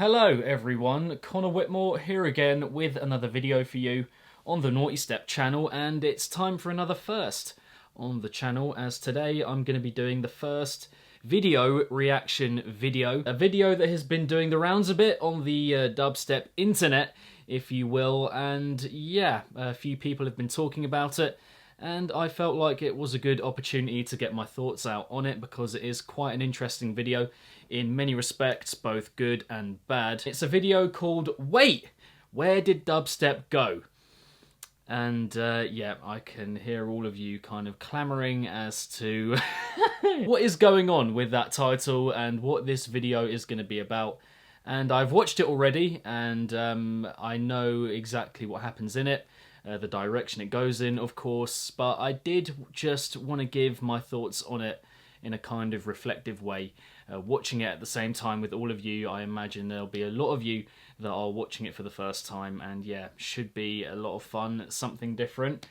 Hello everyone, Connor Whitmore here again with another video for you on the Nawtystep channel, and it's time for another first on the channel, as today I'm going to be doing the first video reaction video. A video that has been doing the rounds a bit on the dubstep internet, if you will, and yeah, a few people have been talking about it, and I felt like it was a good opportunity to get my thoughts out on it because it is quite an interesting video in many respects, both good and bad. It's a video called Wait, Where Did Dubstep Go? And yeah, I can hear all of you kind of clamoring as to what is going on with that title and what this video is going to be about. And I've watched it already, and I know exactly what happens in it. The direction it goes in, of course, but I did just want to give my thoughts on it in a kind of reflective way. Watching it at the same time with all of you, I imagine there'll be a lot of you that are watching it for the first time, and yeah, should be a lot of fun, something different.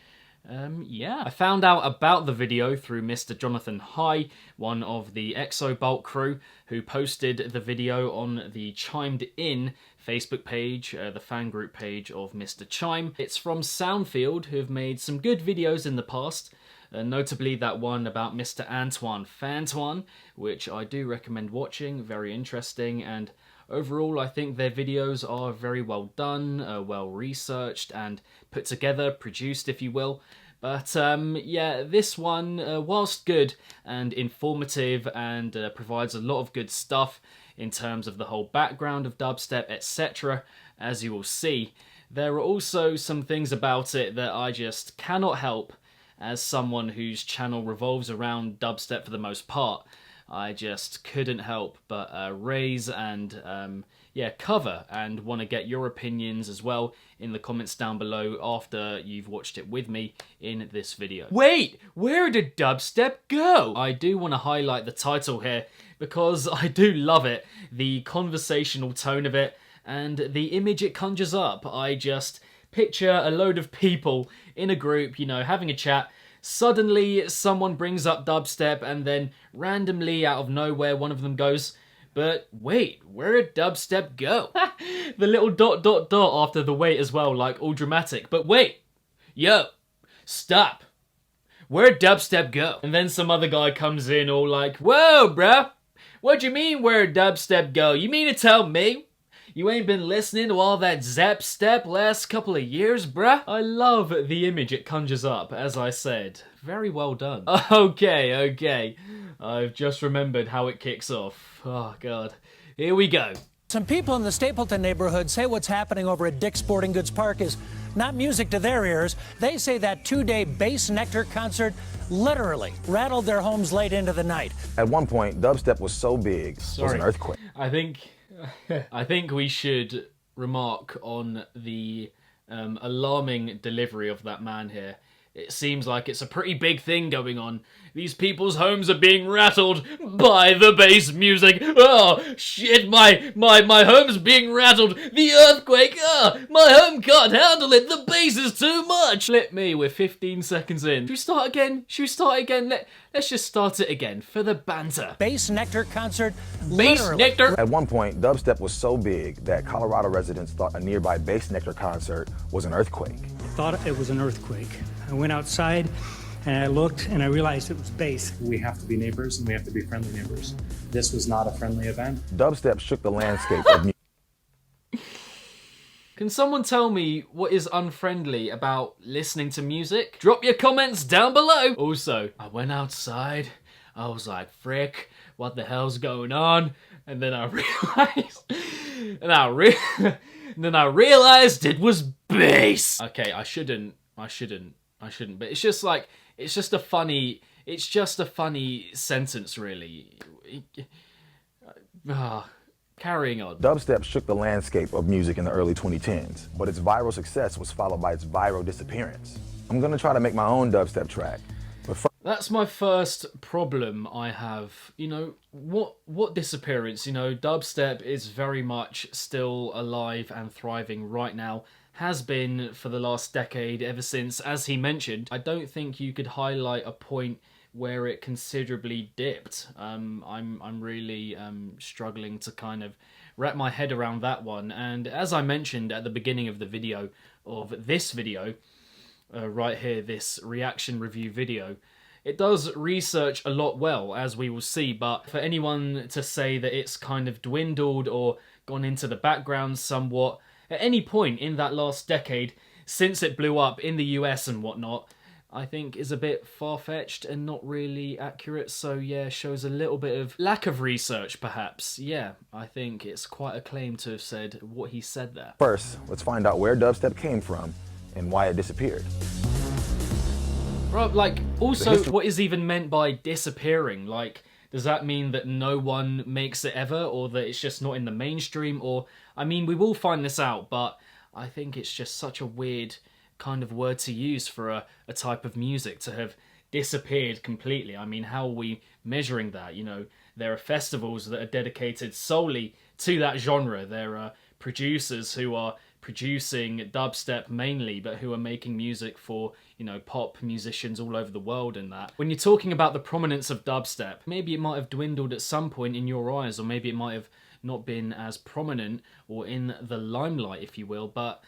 Yeah, I found out about the video through Mr. Jonathan High, one of the Exobulk crew, who posted the video on the Chimed In Facebook page, the fan group page of Mr. Chime. It's from Soundfield, who have made some good videos in the past, notably that one about Mr. Antoine Fantoine, which I do recommend watching, very interesting, and overall I think their videos are very well done, well researched and put together, produced if you will. But yeah, this one, whilst good and informative and provides a lot of good stuff in terms of the whole background of dubstep, etc., as you will see, there are also some things about it that I just cannot help, as someone whose channel revolves around dubstep for the most part. I just couldn't help but raise and yeah, cover, and want to get your opinions as well in the comments down below after you've watched it with me in this video. Wait, where did dubstep go? I do want to highlight the title here because I do love it, the conversational tone of it, and the image it conjures up. I just picture a load of people in a group, you know, having a chat. Suddenly someone brings up dubstep, and then randomly out of nowhere one of them goes, "But wait, where did dubstep go?" The little ... after the wait as well, like all dramatic. "But wait, yo, stop. Where'd dubstep go?" And then some other guy comes in all like, "Whoa, bruh, what do you mean where'd dubstep go? You mean to tell me you ain't been listening to all that Zapstep last couple of years, bruh?" I love the image it conjures up, as I said. Very well done. Okay. I've just remembered how it kicks off. Oh, God. Here we go. Some people in the Stapleton neighborhood say what's happening over at Dick's Sporting Goods Park is not music to their ears. They say that two-day Bass Nectar concert literally rattled their homes late into the night. At one point, dubstep was so big, it was an earthquake. I think we should remark on the alarming delivery of that man here. It seems like it's a pretty big thing going on. These people's homes are being rattled by the bass music. Oh, shit, my home's being rattled. The earthquake, my home can't handle it. The bass is too much. Flip me, we're 15 seconds in. Should we start again? Let's just start it again for the banter. Bass Nectar concert Bass Nectar? At one point, dubstep was so big that Colorado residents thought a nearby Bass Nectar concert was an earthquake. Thought it was an earthquake. I went outside and I looked and I realized it was bass. We have to be neighbors and we have to be friendly neighbors. This was not a friendly event. Dubstep shook the landscape of music. Can someone tell me what is unfriendly about listening to music? Drop your comments down below. Also, I went outside, I was like, frick, what the hell's going on? And then I realized, it was bass. Okay, I shouldn't, but it's just like, it's just a funny sentence, really. Carrying on. Dubstep shook the landscape of music in the early 2010s, but its viral success was followed by its viral disappearance. I'm gonna try to make my own dubstep track. That's my first problem I have. You know, what disappearance? You know, dubstep is very much still alive and thriving right now. Has been for the last decade, ever since, as he mentioned. I don't think you could highlight a point where it considerably dipped. I'm really struggling to kind of wrap my head around that one. And as I mentioned at the beginning of the video, of this video, right here, this reaction review video, it does research a lot well, as we will see, but for anyone to say that it's kind of dwindled or gone into the background somewhat at any point in that last decade since it blew up in the US and whatnot, I think is a bit far-fetched and not really accurate. So yeah, shows a little bit of lack of research perhaps. Yeah, I think it's quite a claim to have said what he said there. First, let's find out where dubstep came from and why it disappeared. Right, like, also, what is even meant by disappearing? Like, does that mean that no one makes it ever, or that it's just not in the mainstream? Or, I mean, we will find this out, but I think it's just such a weird kind of word to use for a type of music to have disappeared completely. I mean, how are we measuring that? You know, there are festivals that are dedicated solely to that genre. There are producers who are producing dubstep mainly, but who are making music for, you know, pop musicians all over the world and that. When you're talking about the prominence of dubstep, maybe it might have dwindled at some point in your eyes, or maybe it might have not been as prominent or in the limelight, if you will, but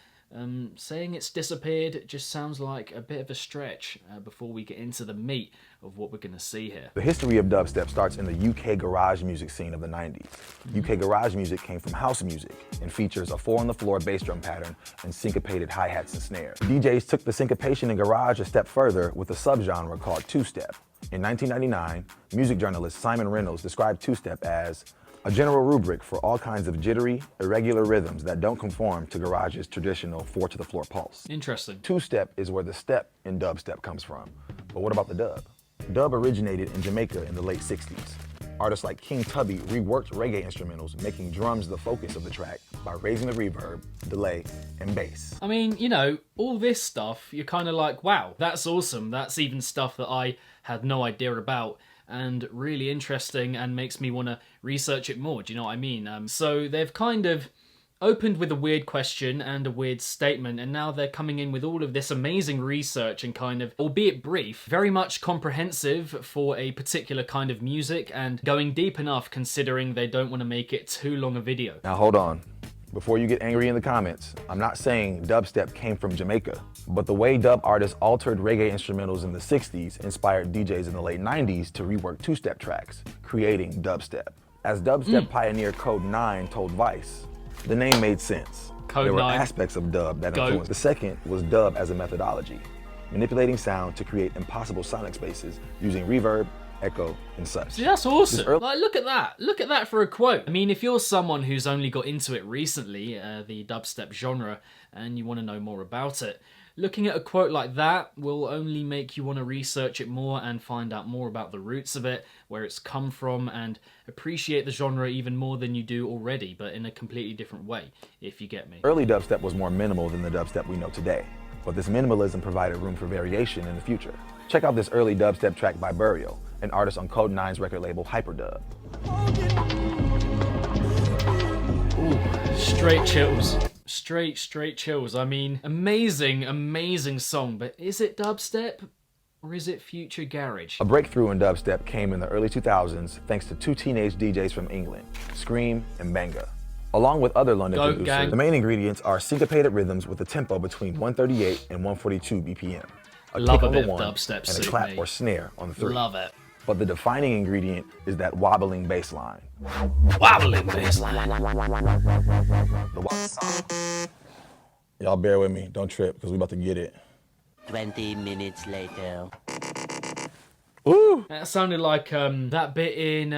saying it's disappeared just sounds like a bit of a stretch before we get into the meat of what we're going to see here. The history of dubstep starts in the UK garage music scene of the 90s. UK garage music came from house music and features a 4-on-the-floor bass drum pattern and syncopated hi-hats and snares. DJs took the syncopation in garage a step further with a subgenre called two-step. In 1999, music journalist Simon Reynolds described two-step as a general rubric for all kinds of jittery, irregular rhythms that don't conform to garage's traditional 4-to-the-floor pulse. Interesting. Two-step is where the step in dubstep comes from. But what about the dub? Dub originated in Jamaica in the late 60s. Artists like King Tubby reworked reggae instrumentals, making drums the focus of the track by raising the reverb, delay, and bass. I mean, you know, all this stuff, you're kind of like, wow, that's awesome. That's even stuff that I had no idea about, and really interesting, and makes me want to research it more. Do you know what I mean? So they've kind of opened with a weird question and a weird statement, and now they're coming in with all of this amazing research and kind of, albeit brief, very much comprehensive for a particular kind of music, and going deep enough considering they don't want to make it too long a video. Now hold on. Before you get angry in the comments, I'm not saying dubstep came from Jamaica, but the way dub artists altered reggae instrumentals in the 60s inspired DJs in the late 90s to rework two-step tracks, creating dubstep. As dubstep pioneer Code 9 told Vice, the name made sense. There were aspects of dub that influenced. The second was dub as a methodology, manipulating sound to create impossible sonic spaces using reverb, echo, and such. See, that's awesome. Like, look at that. Look at that for a quote. I mean, if you're someone who's only got into it recently, the dubstep genre, and you want to know more about it, looking at a quote like that will only make you want to research it more and find out more about the roots of it, where it's come from, and appreciate the genre even more than you do already, but in a completely different way, if you get me. Early dubstep was more minimal than the dubstep we know today, but this minimalism provided room for variation in the future. Check out this early dubstep track by Burial, an artist on Code 9's record label Hyperdub. Ooh, straight chills. Straight chills. I mean, amazing song, but is it dubstep or is it future garage? A breakthrough in dubstep came in the early 2000s thanks to two teenage DJs from England, Scream and Banga. Along with other London producers, the main ingredients are syncopated rhythms with a tempo between 138 and 142 BPM. Love a bit of dubstep, and a clap or snare on the 3. Love it. But the defining ingredient is that wobbling bass line. Wobbling bass line. Y'all bear with me, don't trip, because we about to get it. 20 minutes later. Ooh! That sounded like that bit in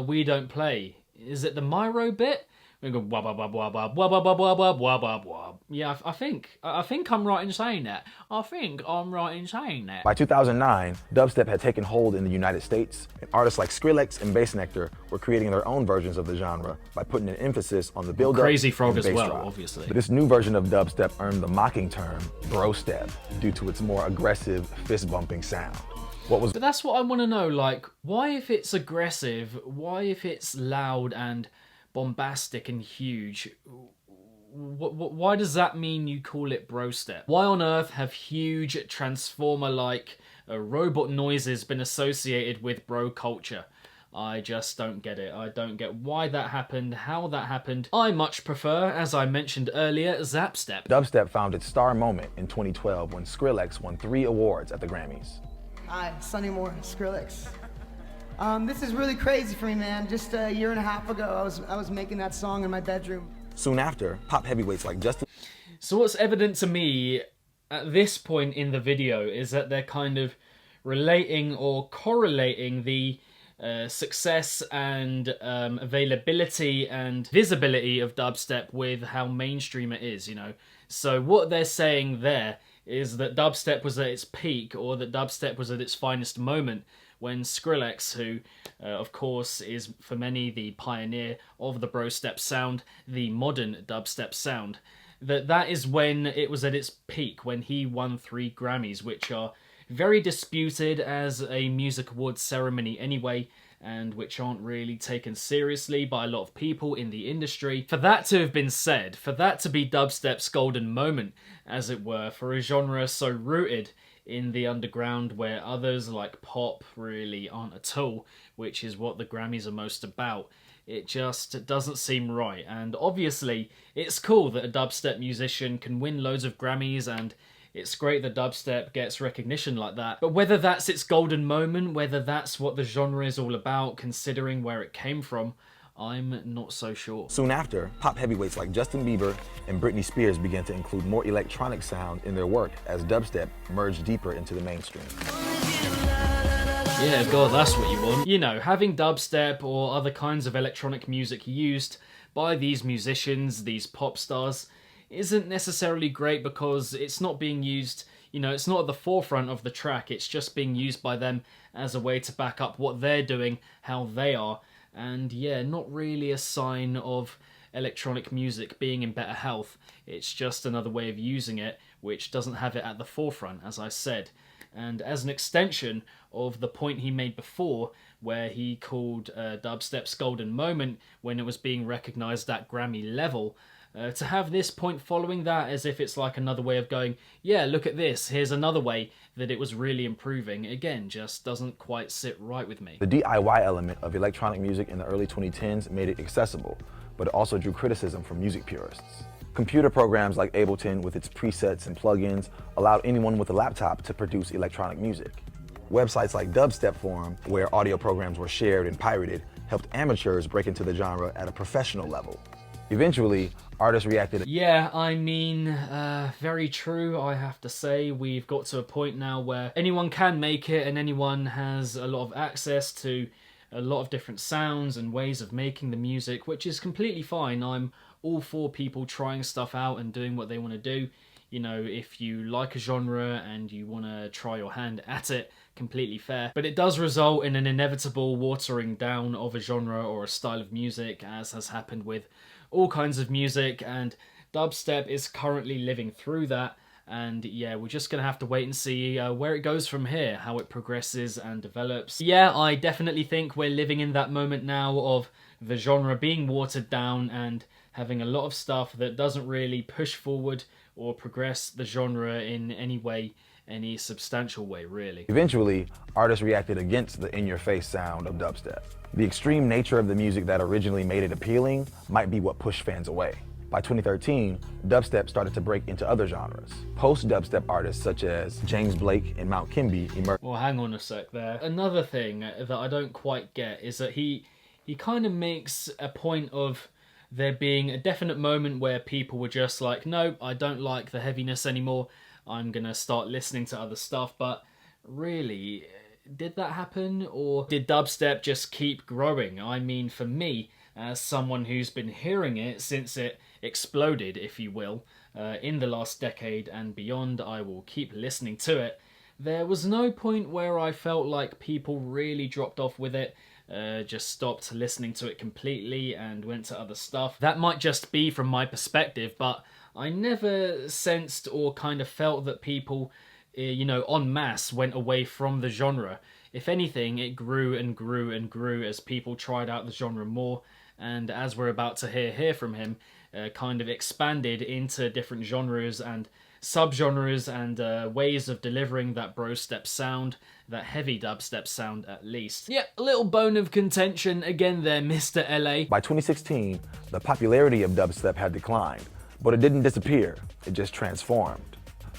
We Don't Play. Is it the Myro bit? We go wab wab wab wab wab wab wab wab wab wab wab wab. Yeah, I think I'm right in saying that. By 2009, dubstep had taken hold in the United States, and artists like Skrillex and Bass Nectar were creating their own versions of the genre by putting an emphasis on the build-up. Crazy Frog as well, drop. obviously. But this new version of dubstep earned the mocking term bro-step due to its more aggressive, fist-bumping sound. But that's what I want to know, like, why if it's aggressive, why if it's loud and bombastic and huge, why does that mean you call it bro step? Why on earth have huge transformer-like robot noises been associated with bro culture? I just don't get it. I don't get why that happened, how that happened. I much prefer, as I mentioned earlier, Zapstep. Dubstep found its star moment in 2012 when Skrillex won 3 awards at the Grammys. Hi, Sonny Moore, Skrillex. This is really crazy for me, man. Just a year and a half ago, I was making that song in my bedroom. Soon after, pop heavyweights like Justin... So what's evident to me at this point in the video is that they're kind of relating or correlating the success and availability and visibility of dubstep with how mainstream it is, you know. So what they're saying there is that dubstep was at its peak, or that dubstep was at its finest moment when Skrillex, who of course is for many the pioneer of the brostep sound, the modern dubstep sound, that is when it was at its peak, when he won 3 Grammys, which are very disputed as a music awards ceremony anyway, and which aren't really taken seriously by a lot of people in the industry. For that to have been said, for that to be dubstep's golden moment, as it were, for a genre so rooted in the underground where others like pop really aren't at all, which is what the Grammys are most about, it just doesn't seem right. And obviously, it's cool that a dubstep musician can win loads of Grammys, and it's great that dubstep gets recognition like that. But whether that's its golden moment, whether that's what the genre is all about, considering where it came from, I'm not so sure. Soon after, pop heavyweights like Justin Bieber and Britney Spears began to include more electronic sound in their work as dubstep merged deeper into the mainstream. Yeah, God, that's what you want. You know, having dubstep or other kinds of electronic music used by these musicians, these pop stars, isn't necessarily great because it's not being used, you know, it's not at the forefront of the track, it's just being used by them as a way to back up what they're doing, how they are, and yeah, not really a sign of electronic music being in better health. It's just another way of using it, which doesn't have it at the forefront, as I said. And as an extension of the point he made before, where he called dubstep's golden moment when it was being recognised at Grammy level, to have this point following that as if it's like another way of going, yeah, look at this, here's another way that it was really improving, again, just doesn't quite sit right with me. The DIY element of electronic music in the early 2010s made it accessible, but it also drew criticism from music purists. Computer programs like Ableton, with its presets and plugins, allowed anyone with a laptop to produce electronic music. Websites like Dubstep Forum, where audio programs were shared and pirated, helped amateurs break into the genre at a professional level. Eventually, artists reacted. Yeah, I mean, very true, I have to say. We've got to a point now where anyone can make it and anyone has a lot of access to a lot of different sounds and ways of making the music, which is completely fine. I'm all for people trying stuff out and doing what they want to do. You know, if you like a genre and you want to try your hand at it, completely fair. But it does result in an inevitable watering down of a genre or a style of music, as has happened with all kinds of music, and dubstep is currently living through that. And yeah, we're just going to have to wait and see where it goes from here, how it progresses and develops. Yeah, I definitely think we're living in that moment now of the genre being watered down and having a lot of stuff that doesn't really push forward or progress the genre in any way, any substantial way, really. Eventually, artists reacted against the in-your-face sound of dubstep. The extreme nature of the music that originally made it appealing might be what pushed fans away. By 2013, dubstep started to break into other genres. Post-dubstep artists such as James Blake and Mount Kimby emerged. Well, hang on a sec there. Another thing that I don't quite get is that he kind of makes a point of there being a definite moment where people were just like, no, I don't like the heaviness anymore, I'm gonna start listening to other stuff. But really, did that happen, or did dubstep just keep growing? I mean, for me, as someone who's been hearing it since it exploded, if you will, in the last decade and beyond, I will keep listening to it. There was no point where I felt like people really dropped off with it, just stopped listening to it completely and went to other stuff. That might just be from my perspective, but I never sensed or kind of felt that people, you know, en masse went away from the genre. If anything, it grew and grew and grew as people tried out the genre more, and as we're about to hear from him, kind of expanded into different genres and subgenres and ways of delivering that brostep sound, that heavy dubstep sound at least. Yeah, a little bone of contention again there, Mr. LA. By 2016, the popularity of dubstep had declined, but it didn't disappear, it just transformed.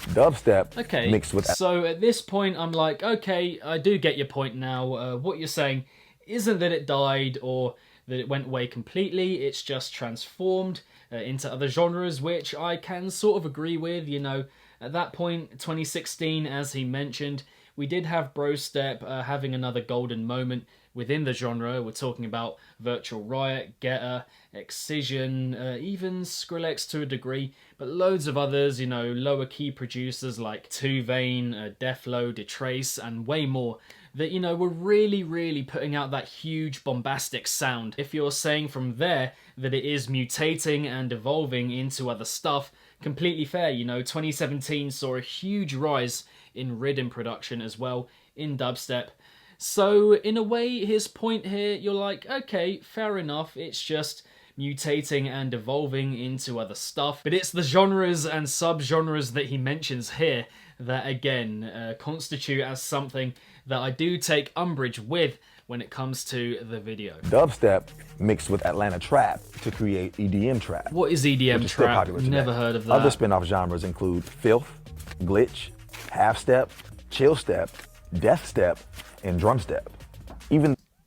Dubstep mixed with... So at this point I'm like, okay, I do get your point now. What you're saying isn't that it died or that it went away completely, it's just transformed into other genres, which I can sort of agree with. You know, at that point, 2016, as he mentioned, we did have brostep having another golden moment within the genre. We're talking about Virtual Riot, Getter, Excision, even Skrillex to a degree, but loads of others, you know, lower key producers like Two Vein, Deflo, Detrace, and way more that, you know, were really putting out that huge bombastic sound. If you're saying from there that it is mutating and evolving into other stuff, completely fair. You know, 2017 saw a huge rise in rhythm production as well in dubstep. So in a way, his point here, you're like, okay, fair enough, it's just mutating and evolving into other stuff. But it's the genres and subgenres that he mentions here that, again, constitute as something that I do take umbrage with when it comes to the video. Dubstep mixed with Atlanta trap to create EDM trap. What is EDM trap? Never heard of that. Other spin-off genres include filth, glitch, half step, chill step, death step, and drum step.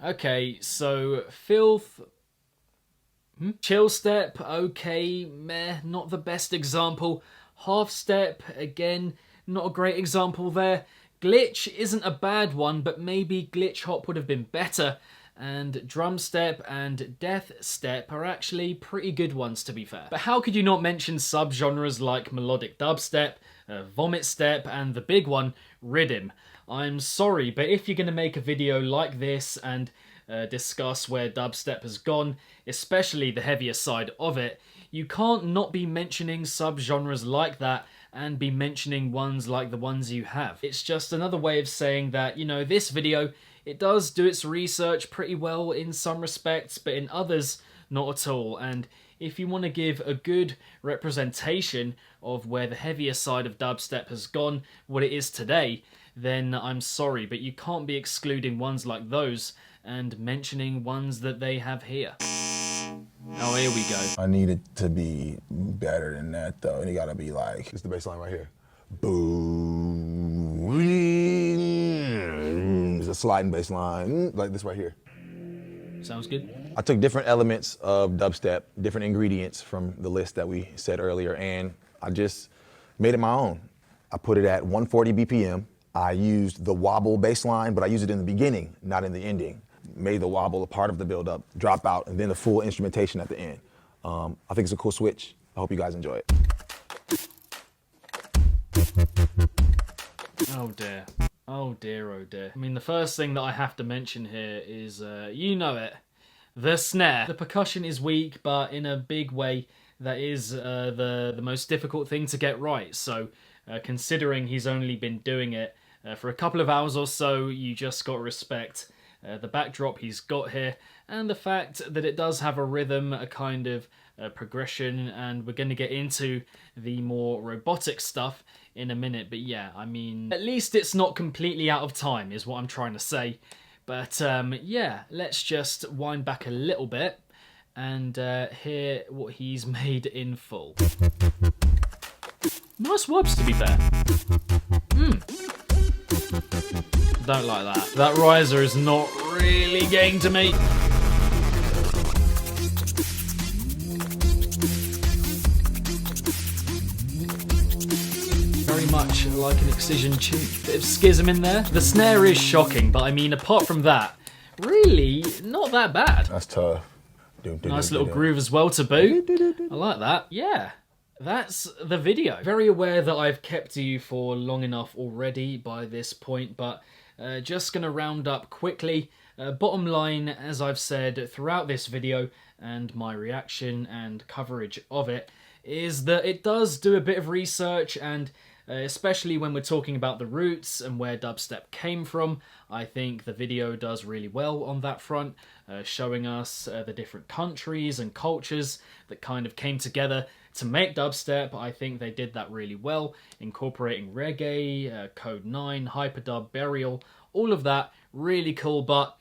Okay, so filth, chill step, okay, meh, not the best example. Half step, again, not a great example there. Glitch isn't a bad one, but maybe glitch hop would have been better. And drum step and death step are actually pretty good ones, to be fair. But how could you not mention subgenres like melodic dubstep, vomit step, and the big one, rhythm? I'm sorry, but if you're going to make a video like this and discuss where dubstep has gone, especially the heavier side of it, you can't not be mentioning subgenres like that and be mentioning ones like the ones you have. It's just another way of saying that, you know, this video, it does do its research pretty well in some respects, but in others, not at all. And if you want to give a good representation of where the heavier side of dubstep has gone, what it is today, then I'm sorry, but you can't be excluding ones like those and mentioning ones that they have here. Oh, here we go. I need it to be better than that, though. And it gotta be like, it's the bass line right here. Boom. It's a sliding bass line, like this right here. Sounds good. I took different elements of dubstep, different ingredients from the list that we said earlier, and I just made it my own. I put it at 140 BPM. I used the wobble bass line, but I used it in the beginning, not in the ending. Made the wobble a part of the build-up, drop out, and then the full instrumentation at the end. I think it's a cool switch. I hope you guys enjoy it. Oh dear. Oh dear, oh dear. I mean, the first thing that I have to mention here is, you know it, the snare. The percussion is weak, but in a big way, that is the most difficult thing to get right. So, considering he's only been doing it for a couple of hours or so, you just got to respect the backdrop he's got here, and the fact that it does have a rhythm, a kind of progression, and we're going to get into the more robotic stuff in a minute. But yeah, I mean, at least it's not completely out of time, is what I'm trying to say. But yeah, let's just wind back a little bit and hear what he's made in full. Nice wobs, to be fair. Don't like that. That riser is not really getting to me. Very much like an Excision tune. Bit of schism in there. The snare is shocking, but I mean, apart from that, really not that bad. That's tough. Nice little groove as well to boot. I like that. Yeah. That's the video. Very aware that I've kept you for long enough already by this point, but just going to round up quickly. Bottom line, as I've said throughout this video and my reaction and coverage of it, is that it does do a bit of research and especially when we're talking about the roots and where dubstep came from. I think the video does really well on that front, showing us the different countries and cultures that kind of came together to make dubstep. I think they did that really well, incorporating reggae, Code 9, hyperdub, burial, all of that, really cool. But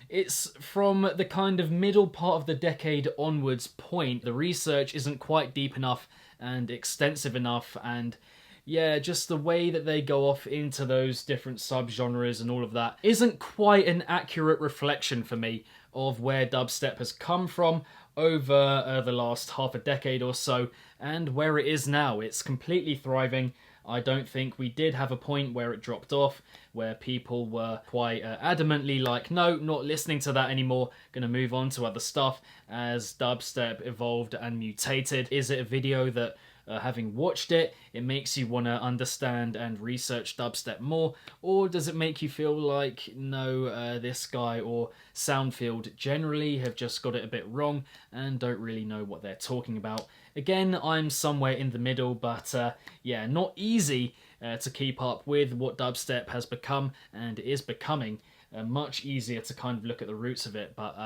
it's from the kind of middle part of the decade onwards point, the research isn't quite deep enough and extensive enough, and yeah, just the way that they go off into those different subgenres and all of that isn't quite an accurate reflection for me of where dubstep has come from over the last half a decade or so and where it is now. It's completely thriving. I don't think we did have a point where it dropped off, where people were quite adamantly like, no, not listening to that anymore, gonna move on to other stuff as dubstep evolved and mutated. Is it a video that, having watched it, it makes you want to understand and research dubstep more? Or does it make you feel like, no, this guy or Soundfield generally have just got it a bit wrong and don't really know what they're talking about? Again, I'm somewhere in the middle, but yeah, not easy to keep up with what dubstep has become and is becoming. Much easier to kind of look at the roots of it, but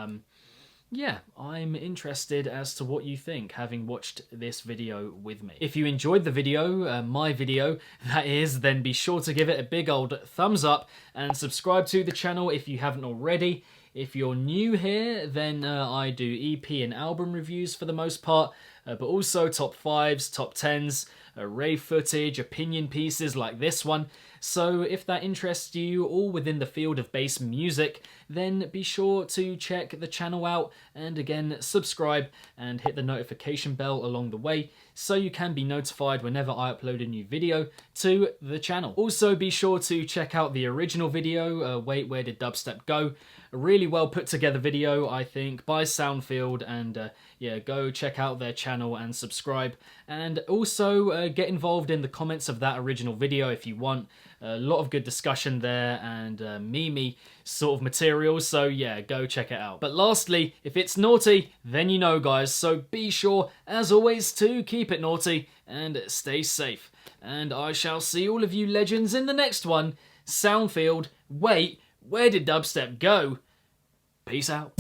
yeah, I'm interested as to what you think, having watched this video with me. If you enjoyed the video, my video, that is, then be sure to give it a big old thumbs up and subscribe to the channel if you haven't already. If you're new here, then I do EP and album reviews for the most part, but also top 5s, top 10s, rave footage, opinion pieces like this one. So if that interests you, all within the field of bass music, then be sure to check the channel out and again subscribe and hit the notification bell along the way so you can be notified whenever I upload a new video to the channel. Also be sure to check out the original video, Wait, Where Did Dubstep Go? A really well put together video, I think, by Soundfield, and yeah, go check out their channel and subscribe, and also get involved in the comments of that original video if you want. A lot of good discussion there and meme-y sort of material, so yeah, go check it out. But lastly, if it's naughty, then you know guys, so be sure, as always, to keep it naughty and stay safe. And I shall see all of you legends in the next one. Soundfield, wait, where did dubstep go? Peace out.